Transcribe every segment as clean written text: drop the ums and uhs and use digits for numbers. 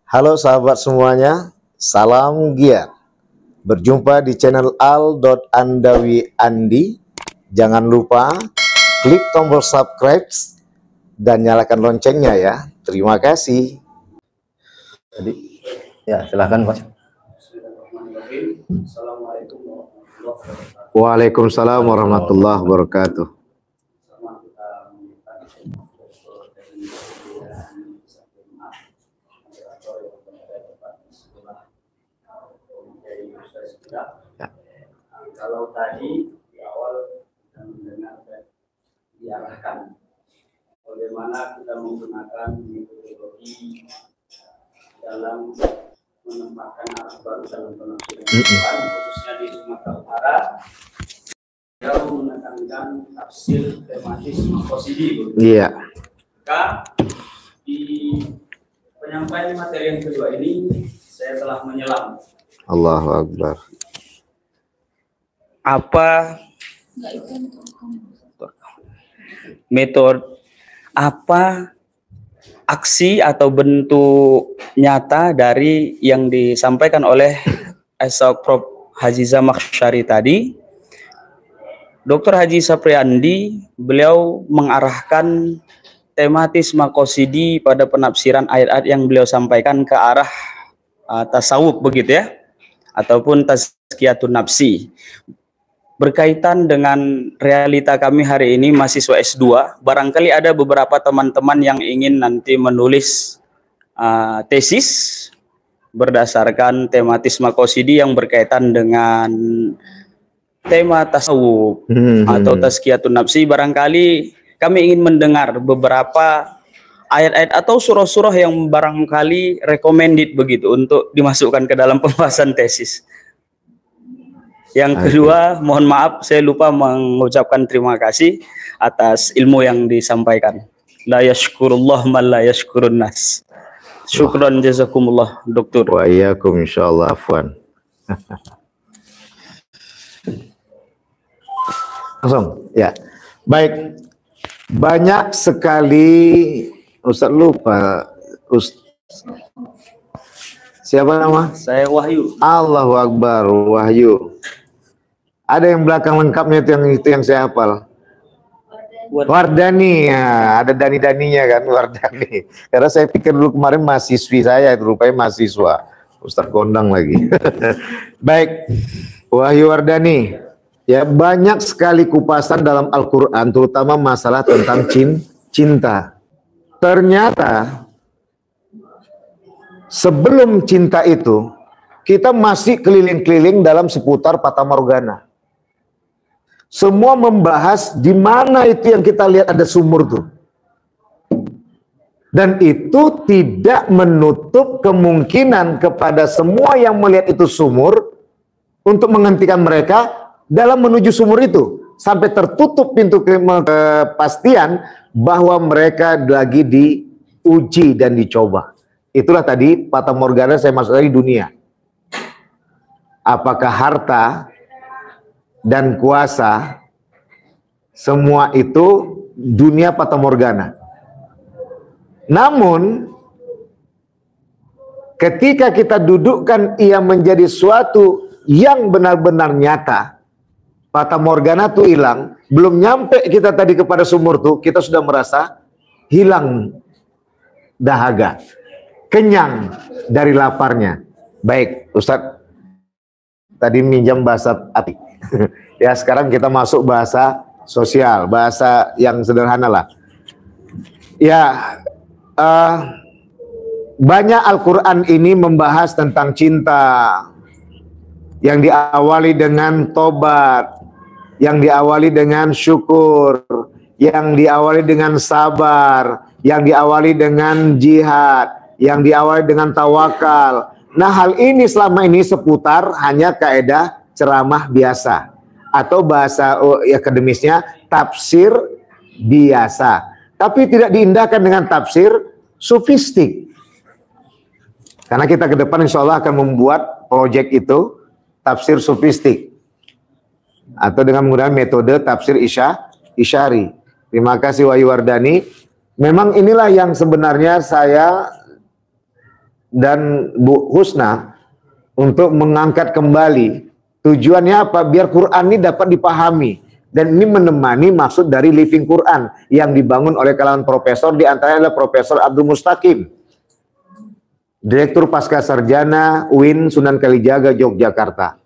Halo sahabat semuanya, salam giat. Berjumpa di channel Al.Andawi Andi. Jangan lupa klik tombol subscribe dan nyalakan loncengnya ya. Terima kasih. Jadi, ya silakan Mas. Waalaikumsalam warahmatullahi wabarakatuh. Kalau tadi di awal kita mendengar dan diarahkan bagaimana kita menggunakan metodologi dalam menempatkan arah baru dalam penafsiran Al-Quran, khususnya di Sumatera Utara, yang menekankan tafsir tematis maqasidi. Iya. Maka di penyampaian materi yang kedua ini saya telah menyelam. Allahu Akbar. Apa metode, apa aksi atau bentuk nyata dari yang disampaikan oleh Prof. Haji Zamakhsyari tadi. Dr. Haji Sapriandi, beliau mengarahkan tematis maqasidi pada penafsiran ayat-ayat yang beliau sampaikan ke arah tasawuf begitu ya, ataupun tazkiyatun nafsi. Berkaitan dengan realita kami hari ini mahasiswa S2, barangkali ada beberapa teman-teman yang ingin nanti menulis tesis berdasarkan tematis maqasidi yang berkaitan dengan tema tasawuf atau tazkiyatun nafsi. Barangkali kami ingin mendengar beberapa ayat-ayat atau surah-surah yang barangkali recommended begitu untuk dimasukkan ke dalam pembahasan tesis. Yang kedua, mohon maaf saya lupa mengucapkan terima kasih atas ilmu yang disampaikan. La yashkurullah man la yashkurun nas. Syukran jazakumullah Dokter. Wa iyyakum insyaallah, afwan. Langsung ya. Baik. Banyak sekali Ustaz lupa. Siapa nama? Saya Wahyu. Allahu Akbar, Wahyu. Ada yang belakang lengkapnya itu yang saya hafal. Wardani, ya, ada dani-daninya kan, Wardani. Karena saya pikir dulu kemarin mahasiswi saya, itu rupanya mahasiswa. Ustaz kondang lagi. Baik, Wahyu Wardani. Ya, banyak sekali kupasan dalam Al-Quran, terutama masalah tentang cinta. Ternyata sebelum cinta itu, kita masih keliling-keliling dalam seputar Fata Morgana. Semua membahas di mana itu yang kita lihat ada sumur tuh. Dan itu tidak menutup kemungkinan kepada semua yang melihat itu sumur untuk menghentikan mereka dalam menuju sumur itu. Sampai tertutup pintu kepastian bahwa mereka lagi diuji dan dicoba. Itulah tadi Fata Morgana saya masuk tadi dunia. Apakah harta dan kuasa, semua itu dunia Fata Morgana. Namun ketika kita dudukkan ia menjadi suatu yang benar-benar nyata, Fata Morgana itu hilang. Belum nyampe kita tadi kepada sumur tuh, kita sudah merasa hilang dahaga, kenyang dari laparnya. Baik, Ustadz tadi minjam bahasa api. Ya, sekarang kita masuk bahasa sosial, bahasa yang sederhana lah. Ya, banyak Al-Quran ini membahas tentang cinta, yang diawali dengan tobat, yang diawali dengan syukur, yang diawali dengan sabar, yang diawali dengan jihad, yang diawali dengan tawakal. Nah, hal ini selama ini seputar hanya kaidah ceramah biasa atau bahasa akademisnya tafsir biasa, tapi tidak diindahkan dengan tafsir sufistik. Karena kita ke depan insya Allah akan membuat proyek itu tafsir sufistik atau dengan menggunakan metode tafsir isyari. Terima kasih Wahyu Wardani. Memang inilah yang sebenarnya saya dan Bu Husna untuk mengangkat kembali. Tujuannya apa? Biar Quran ini dapat dipahami. Dan ini menemani maksud dari Living Quran yang dibangun oleh kalangan profesor, di antaranya adalah Profesor Abdul Mustaqim, Direktur Pasca Sarjana UIN Sunan Kalijaga, Yogyakarta.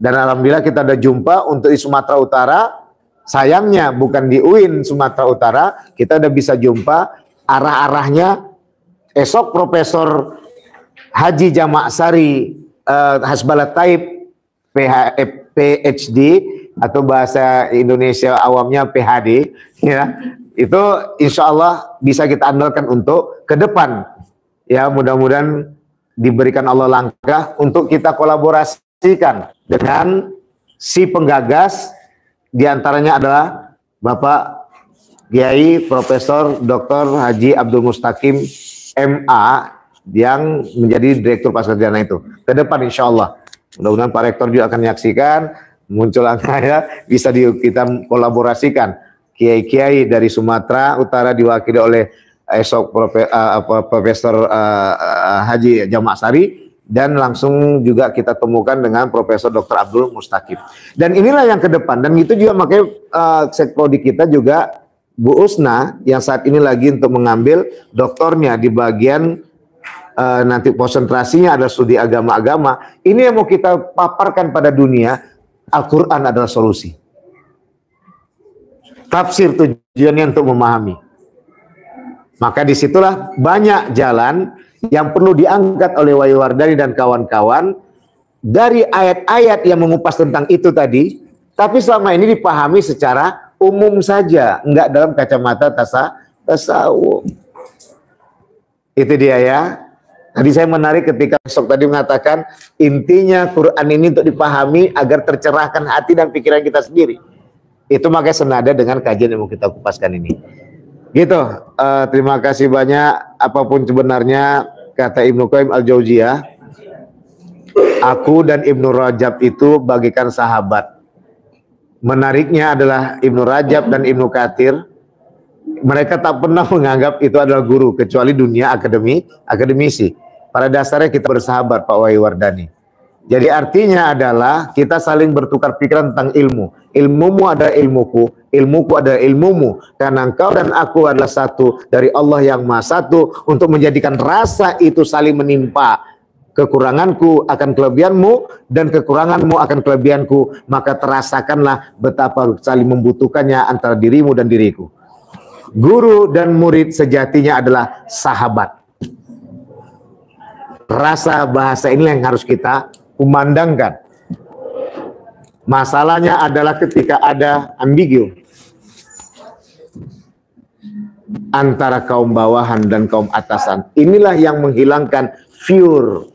Dan alhamdulillah kita ada jumpa untuk di Sumatera Utara. Sayangnya bukan di UIN Sumatera Utara, kita udah bisa jumpa arah-arahnya. Esok Profesor Haji Jamak Sari Hasbalat Taib PhD atau bahasa Indonesia awamnya PhD, ya, itu insya Allah bisa kita andalkan untuk ke depan, ya, mudah-mudahan diberikan Allah langkah untuk kita kolaborasikan dengan si penggagas, diantaranya adalah Bapak Kiai Profesor Dr. Haji Abdul Mustaqim MA yang menjadi Direktur Pasca Sarjana itu ke depan insya Allah. Mudah-mudahan Pak Rektor juga akan menyaksikan muncul ya, bisa kita kolaborasikan kiai-kiai dari Sumatera Utara diwakili oleh esok Profesor Haji Jamak Sari, dan langsung juga kita temukan dengan Profesor Dr. Abdul Mustaqim. Dan inilah yang ke depan, dan itu juga makanya Sekprodi kita juga Bu Husna yang saat ini lagi untuk mengambil doktornya di bagian nanti konsentrasinya adalah studi agama-agama. Ini yang mau kita paparkan pada dunia. Al-Quran adalah solusi. Tafsir tujuannya untuk memahami. Maka disitulah banyak jalan yang perlu diangkat oleh Wahyu Wardani dan kawan-kawan dari ayat-ayat yang mengupas tentang itu tadi, tapi selama ini dipahami secara umum saja, enggak dalam kacamata tasawuf. Itu dia ya. Tadi saya menarik ketika besok tadi mengatakan intinya Quran ini untuk dipahami agar tercerahkan hati dan pikiran kita sendiri. Itu makanya senada dengan kajian yang mau kita kupaskan ini. Gitu. Terima kasih banyak. Apapun sebenarnya kata Ibnu Qayyim Al-Jauziyah, aku dan Ibnu Rajab itu bagikan sahabat. Menariknya adalah Ibnu Rajab dan Ibnu Katsir, mereka tak pernah menganggap itu adalah guru kecuali dunia akademisi. Pada dasarnya kita bersahabat, Pak Wahyu Wardani. Jadi artinya adalah kita saling bertukar pikiran tentang ilmu. Ilmumu adalah ilmuku, ilmuku adalah ilmumu. Karena engkau dan aku adalah satu dari Allah yang Maha Satu, untuk menjadikan rasa itu saling menimpa. Kekuranganku akan kelebihanmu dan kekuranganmu akan kelebihanku. Maka terasakanlah betapa saling membutuhkannya antara dirimu dan diriku. Guru dan murid sejatinya adalah sahabat. Rasa bahasa ini yang harus kita kumandangkan. Masalahnya adalah ketika ada ambigu antara kaum bawahan dan kaum atasan. Inilah yang menghilangkan pure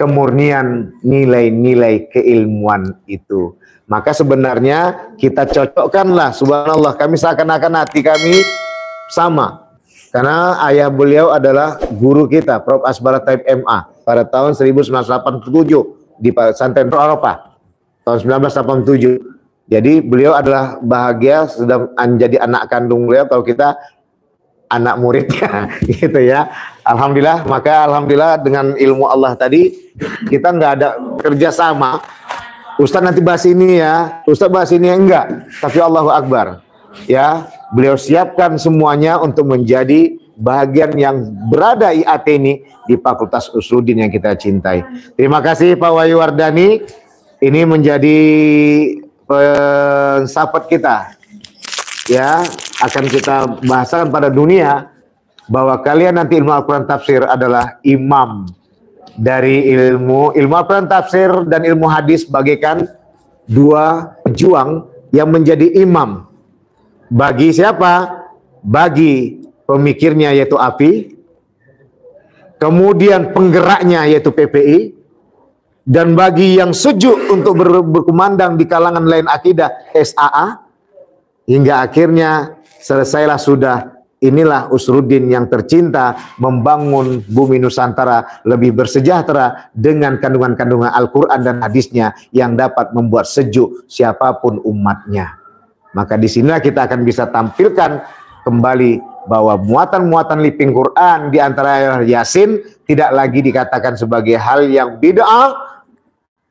kemurnian nilai-nilai keilmuan itu. Maka sebenarnya kita cocokkanlah, subhanallah, kami seakan-akan hati kami sama. Karena ayah beliau adalah guru kita, Prof. Hasbalat Taib MA, pada tahun 1987 di Pesantren Eropa, tahun 1987. Jadi beliau adalah bahagia sudah menjadi anak kandung beliau, kalau kita anak muridnya, gitu ya. Alhamdulillah, maka alhamdulillah dengan ilmu Allah tadi, kita nggak ada kerjasama. Ustaz nanti bahas ini ya, Ustaz bahas ini ya, enggak. Tapi Allahu Akbar, ya. Beliau siapkan semuanya untuk menjadi bagian yang berada IAT ini di Fakultas Usuluddin yang kita cintai. Terima kasih Pak Wahyu Wardani. Ini menjadi pensahabat kita. Ya, akan kita bahasakan pada dunia bahwa kalian nanti ilmu Al-Quran tafsir adalah imam dari ilmu Al-Quran tafsir dan ilmu hadis, bagaikan dua pejuang yang menjadi imam. Bagi siapa? Bagi pemikirnya yaitu API, kemudian penggeraknya yaitu PPI, dan bagi yang sejuk untuk berkumandang di kalangan lain akidah SAA, hingga akhirnya selesailah sudah. Inilah Usuluddin yang tercinta membangun bumi Nusantara lebih bersejahtera dengan kandungan-kandungan Al-Quran dan hadisnya yang dapat membuat sejuk siapapun umatnya. Maka disinilah kita akan bisa tampilkan kembali bahwa muatan-muatan liping Quran di antara Yasin tidak lagi dikatakan sebagai hal yang bid'ah,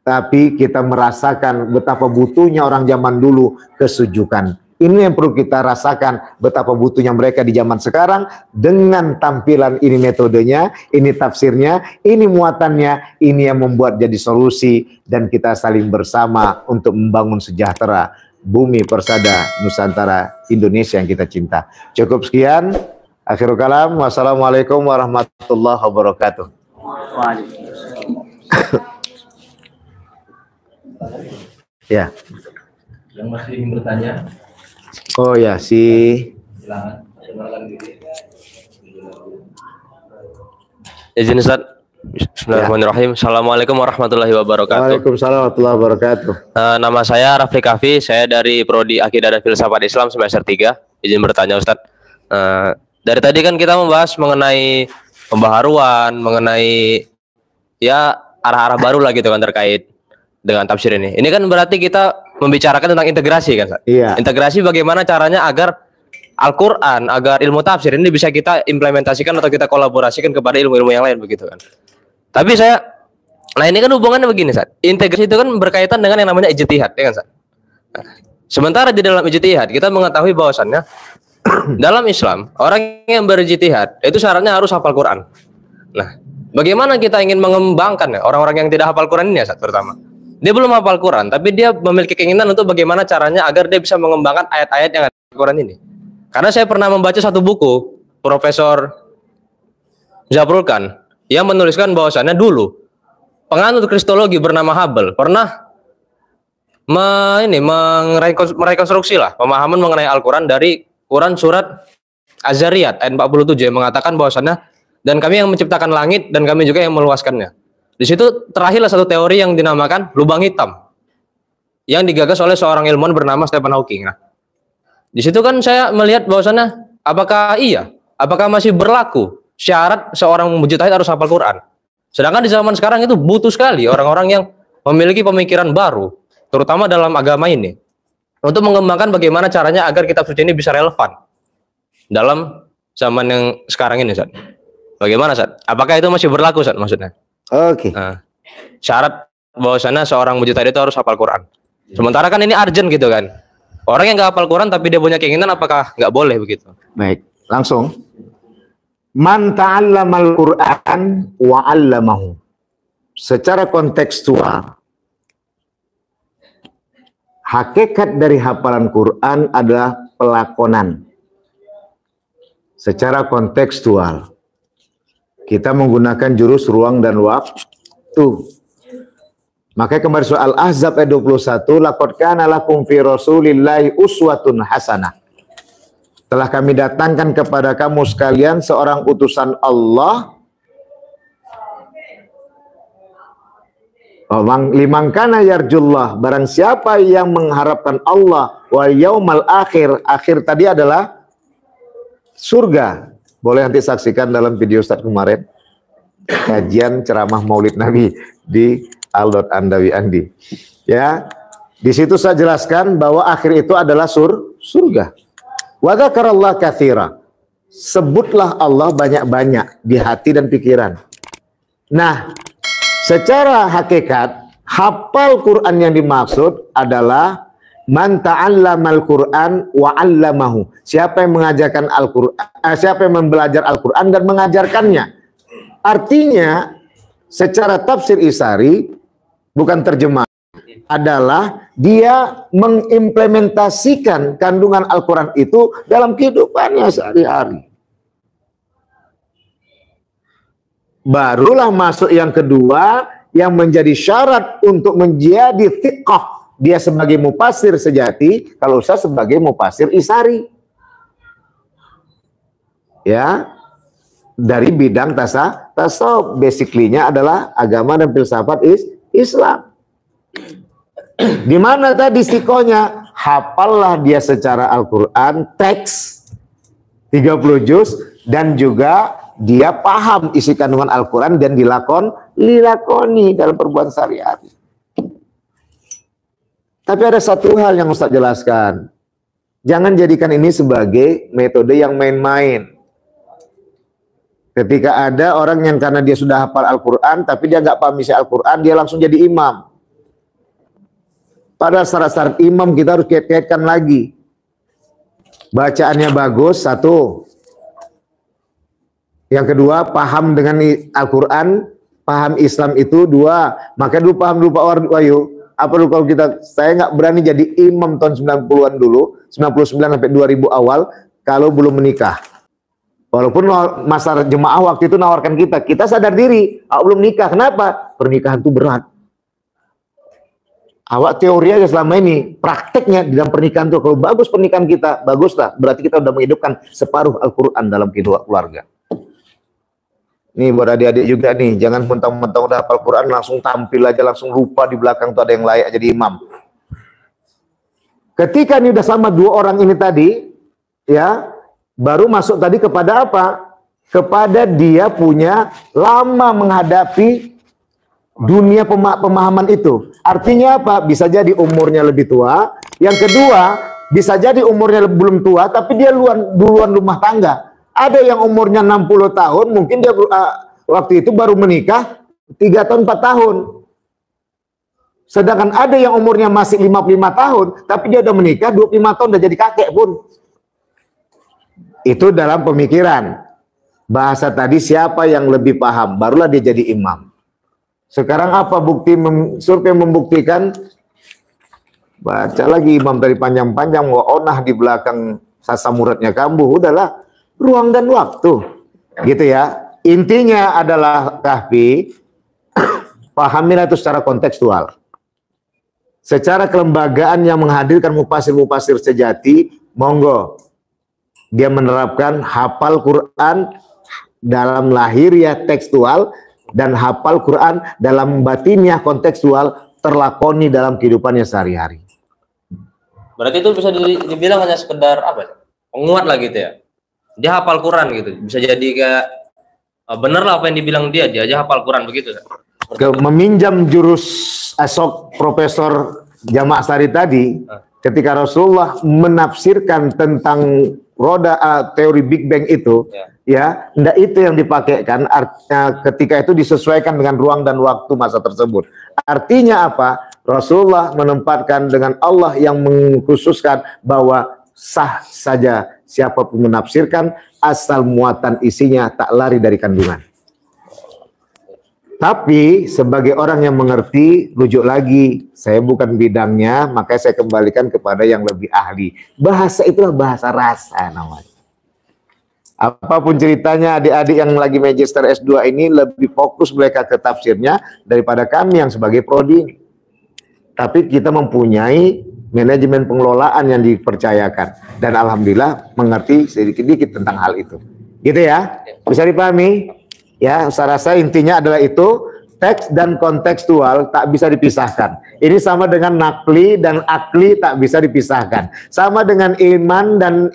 tapi kita merasakan betapa butuhnya orang zaman dulu kesujukan. Ini yang perlu kita rasakan, betapa butuhnya mereka di zaman sekarang dengan tampilan ini, metodenya, ini tafsirnya, ini muatannya, ini yang membuat jadi solusi dan kita saling bersama untuk membangun sejahtera bumi persada Nusantara Indonesia yang kita cinta. Cukup sekian. Akhirul kalam. Wassalamualaikum warahmatullahi wabarakatuh. Ya. Yang masih ingin bertanya, Oh ya, silakan. Izin Ustaz. Bismillahirrahmanirrahim. Assalamualaikum warahmatullahi wabarakatuh. Waalaikumsalam warahmatullahi wabarakatuh. Nama saya Rafli Kafi, saya dari Prodi Akidah dan Filsafat Islam semester 3. Izin bertanya Ustaz. Dari tadi kan kita membahas mengenai pembaharuan, mengenai ya arah-arah baru lah gitu kan terkait dengan tafsir ini. Ini kan berarti kita membicarakan tentang integrasi kan Ustaz? Iya. Integrasi bagaimana caranya agar Al-Quran, agar ilmu tafsir ini bisa kita implementasikan atau kita kolaborasikan kepada ilmu-ilmu yang lain begitu kan. Tapi nah ini kan hubungannya begini Ustaz. Integrasi itu kan berkaitan dengan yang namanya ijtihad, ya kan Ustaz? Nah, sementara di dalam ijtihad kita mengetahui bahwasannya dalam Islam orang yang berijtihad itu syaratnya harus hafal Quran. Nah, bagaimana kita ingin mengembangkan ya orang-orang yang tidak hafal Quran ini ya Ustaz, pertama? Dia belum hafal Quran, tapi dia memiliki keinginan untuk bagaimana caranya agar dia bisa mengembangkan ayat-ayat yang ada di Quran ini. Karena saya pernah membaca satu buku Profesor Zabrul Khan yang menuliskan bahwasannya dulu penganut kristologi bernama Hubble pernah merekonstruksi lah pemahaman mengenai Al-Quran dari Quran surat Az-Zariyat ayat 47 yang mengatakan bahwasannya dan kami yang menciptakan langit dan kami juga yang meluaskannya. Di situ terakhirlah satu teori yang dinamakan lubang hitam yang digagas oleh seorang ilmuwan bernama Stephen Hawking. Nah, di situ kan saya melihat bahwasannya apakah masih berlaku syarat seorang mujtahid harus hafal Quran. Sedangkan di zaman sekarang itu butuh sekali orang-orang yang memiliki pemikiran baru, terutama dalam agama ini, untuk mengembangkan bagaimana caranya agar kitab suci ini bisa relevan dalam zaman yang sekarang ini, Ustaz. Bagaimana, Ustaz? Apakah itu masih berlaku, Ustaz, maksudnya? Oke. Nah, syarat bahwasannya seorang mujtahid itu harus hafal Quran. Sementara kan ini urgent gitu kan. Orang yang nggak hafal Quran tapi dia punya keinginan, apakah nggak boleh begitu? Baik, langsung. Man ta'allamal Qur'an wa 'allamahu. Secara kontekstual, hakikat dari hafalan Quran adalah pelakonan. Secara kontekstual, kita menggunakan jurus ruang dan waktu. Makanya kemarin soal Ahzab ayat 21, laqad kana lakum fi Rasulillahi uswatun hasanah. Telah kami datangkan kepada kamu sekalian seorang utusan Allah. Liman kana yarjullah, barang siapa yang mengharapkan Allah wal yaumal akhir. Akhir tadi adalah surga. Boleh nanti saksikan dalam video Ustaz kemarin kajian ceramah Maulid Nabi di Al.Andawi Andi. Ya, di situ saya jelaskan bahwa akhir itu adalah surga. Wa dzakarallah katsira. Sebutlah Allah banyak-banyak di hati dan pikiran. Nah, secara hakikat hafal Quran yang dimaksud adalah man ta'allamal Quran wa 'allamahu. Siapa yang mengajarkan Al-Qur'an, siapa yang belajar Al-Qur'an dan mengajarkannya. Artinya secara tafsir Isari bukan terjemah, adalah dia mengimplementasikan kandungan Al-Quran itu dalam kehidupannya sehari-hari. Barulah masuk yang kedua yang menjadi syarat untuk menjadi thiqah. Dia sebagai mufasir sejati, kalau saya sebagai mufasir Isari. Ya, dari bidang tasawuf, basically-nya adalah agama dan filsafat Islam. Di mana tadi sikonya? Hafallah dia secara Al-Quran, teks 30 juz, dan juga dia paham isi kandungan Al-Quran dan dilakoni dalam perbuatan sehari-hari. Tapi ada satu hal yang Ustaz jelaskan. Jangan jadikan ini sebagai metode yang main-main. Ketika ada orang yang karena dia sudah hafal Al-Quran, tapi dia nggak paham isi Al-Quran, dia langsung jadi imam. Pada syarat-syarat imam kita harus kaitkan lagi. Bacaannya bagus, satu. Yang kedua, paham dengan Al-Quran, paham Islam itu, dua. Maka dulu paham dulu Pak Wahyu. Apa dulu kalau saya nggak berani jadi imam tahun 90-an dulu, 99 sampai 2000 awal, kalau belum menikah. Walaupun masa jemaah waktu itu nawarkan kita sadar diri, belum nikah. Kenapa? Pernikahan itu berat. Awak teori aja selama ini, prakteknya di dalam pernikahan itu, kalau bagus pernikahan kita, baguslah. Berarti kita sudah menghidupkan separuh Al-Quran dalam keluarga. Nih buat adik-adik juga nih, jangan mentang-mentang udah hafal Quran langsung tampil aja, langsung lupa di belakang tuh ada yang layak jadi imam. Ketika ini udah sama dua orang ini tadi, ya, baru masuk tadi kepada apa? Kepada dia punya lama menghadapi dunia pemahaman itu. Artinya apa? Bisa jadi umurnya lebih tua. Yang kedua, bisa jadi umurnya belum tua, tapi dia duluan rumah tangga. Ada yang umurnya 60 tahun, mungkin dia waktu itu baru menikah 3 tahun, 4 tahun. Sedangkan ada yang umurnya masih 55 tahun, tapi dia udah menikah 25 tahun, udah jadi kakek pun. Itu dalam pemikiran. Bahasa tadi siapa yang lebih paham, barulah dia jadi imam. Sekarang apa bukti survei membuktikan? Baca lagi imam dari panjang-panjang, onah di belakang sasamuratnya kambuh, udahlah. Ruang dan waktu, gitu ya. Intinya adalah Kahfi, pahamilah itu secara kontekstual. Secara kelembagaan yang menghadirkan mufasir-mufasir sejati, monggo. Dia menerapkan hafal Quran dalam lahiriah tekstual dan hafal Quran dalam batiniah kontekstual terlakoni dalam kehidupannya sehari-hari. Berarti itu bisa dibilang hanya sekedar apa? Penguat lah gitu ya. Dia hafal Quran gitu, bisa jadi kayak bener lah apa yang dibilang dia aja hafal Quran begitu. Meminjam jurus Asok Profesor Jamaah Sari tadi, ketika Rasulullah menafsirkan tentang roda teori Big Bang itu, ya, enggak itu yang dipakaikan. Artinya ketika itu disesuaikan dengan ruang dan waktu masa tersebut. Artinya apa? Rasulullah menempatkan dengan Allah yang mengkhususkan bahwa sah saja siapapun menafsirkan asal muatan isinya tak lari dari kandungan. Tapi sebagai orang yang mengerti, rujuk lagi, saya bukan bidangnya, makanya saya kembalikan kepada yang lebih ahli. Bahasa itulah bahasa rasa namanya. Apapun ceritanya, adik-adik yang lagi magister S2 ini lebih fokus mereka ke tafsirnya daripada kami yang sebagai prodi. Tapi kita mempunyai manajemen pengelolaan yang dipercayakan, dan alhamdulillah mengerti sedikit-sedikit tentang hal itu. Gitu ya, bisa dipahami? Ya, saya rasa intinya adalah itu, teks dan kontekstual tak bisa dipisahkan. Ini sama dengan nakli dan akli tak bisa dipisahkan. Sama dengan iman dan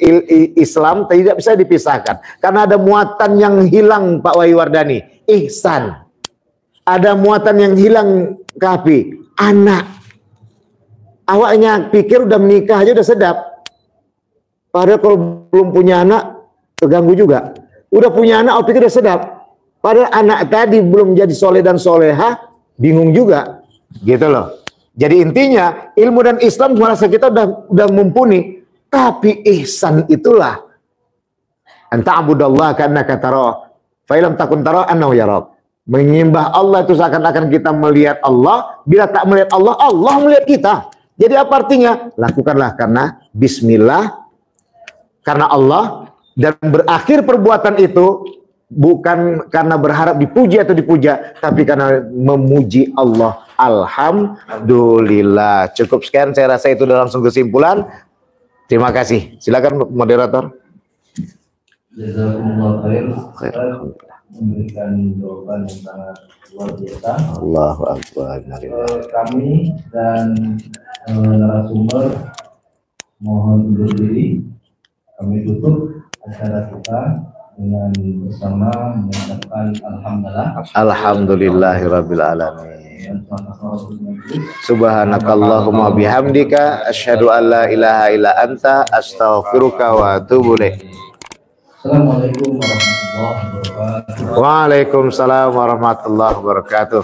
Islam tidak bisa dipisahkan. Karena ada muatan yang hilang, Pak Wahyu Wardani, ihsan. Ada muatan yang hilang, Kahfi, anak. Awaknya pikir udah menikah aja udah sedap. Padahal kalau belum punya anak, terganggu juga. Udah punya anak, pikir udah sedap. Padahal anak tadi belum jadi soleh dan soleha, bingung juga. Gitu loh. Jadi intinya, ilmu dan Islam merasa kita udah mumpuni. Tapi ihsan itulah. Anta'budallah ka'annaka tarahu, fa illam takun tarahu annahu yarak. Menyembah Allah itu seakan-akan kita melihat Allah. Bila tak melihat Allah, Allah melihat kita. Jadi apa artinya? Lakukanlah karena bismillah, karena Allah, dan berakhir perbuatan itu bukan karena berharap dipuji atau dipuja, tapi karena memuji Allah. Alhamdulillah. Cukup sekian, saya rasa itu udah langsung kesimpulan. Terima kasih. Silakan moderator. Jazakumullah khair. Memberikan jawaban yang sangat luar biasa. Allahu Akbar. Kami dan narasumber mohon undur diri. Kami tutup acara kita dengan bersama mengucapkan alhamdulillah. Alhamdulillahirabbil alamin. Dan Rasul Subhanakallahumma bihamdika asyhadu an la ilaha illa anta astaghfiruka wa atubu ilaik. Assalamualaikum warahmatullahi wabarakatuh. Waalaikumsalam warahmatullahi wabarakatuh.